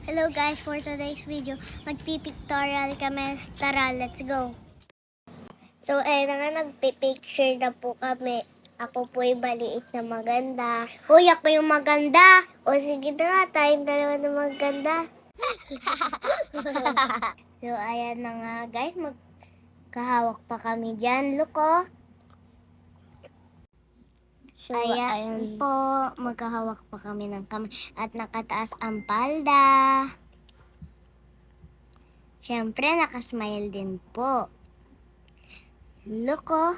Hello guys, for today's video, magpipictorial kami. Tara, let's go! So, ayun na nga, nagpipicture na po kami. Ako po yung maliit na maganda. Hoy, ako yung maganda! O sige na nga, tayong dalawa na maganda. So, ayan na nga guys, magkahawak pa kami dyan. Look oh! So, ayan po, magkahawak pa kami ng kamay at nakataas ang palda. Siyempre, nakasmile din po. Look oh.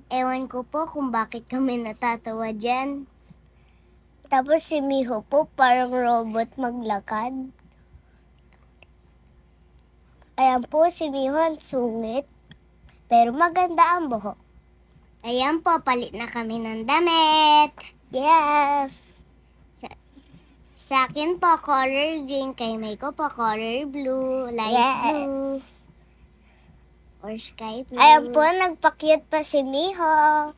Ewan ko po kung bakit kami natatawa dyan. Tapos si Miho po, parang robot maglakad. Ayan po, si Miho ang sungit. Pero maganda ang buhok. Ayan po, palit na kami ng damit. Yes! Sa akin po, color green. Kay Maiko po, color blue. Light blue. Or sky blue. Ayan po, nagpa-cute pa si Miho.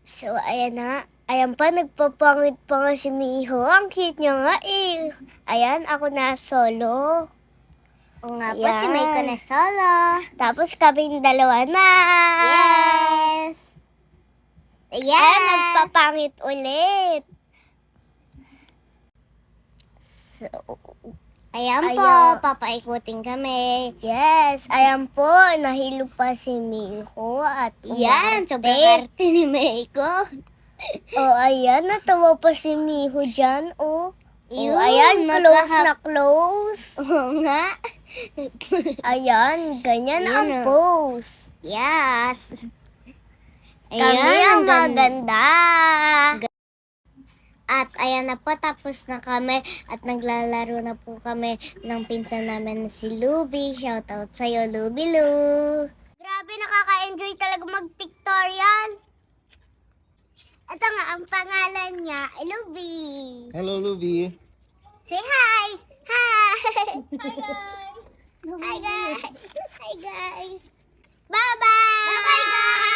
So, ayan na. Ayan pa, nagpapangit pa nga si Miho. Ang cute niya nga eh. Ayan, ako na solo. O nga po, si Maiko na solo. Tapos kaming dalawa na. Yes! Ayan, nagpapangit ulit. So, ayan po, papaikutin kami. Yes, ayan po, nahilo pa si Miho at yan, sobrang arte ni Maiko. Oh, ayan, natawa pa si Miho dyan, oh. Oh, ayan, close na close. Oo nga. Ayan, ganyan ang pose. Yes. Kami ang maganda. At ayan na po, tapos na kami at naglalaro na po kami ng pinsan namin na si Luby. Shoutout sa'yo, Luby Lu. Grabe, nakaka-enjoy talaga mag-pictorial. Ito nga, ang pangalan niya, Luby. Hello, Luby. Say hi! Hi! Hi, guys! Hi, guys! Hi, guys! Bye-bye! Bye-bye, guys!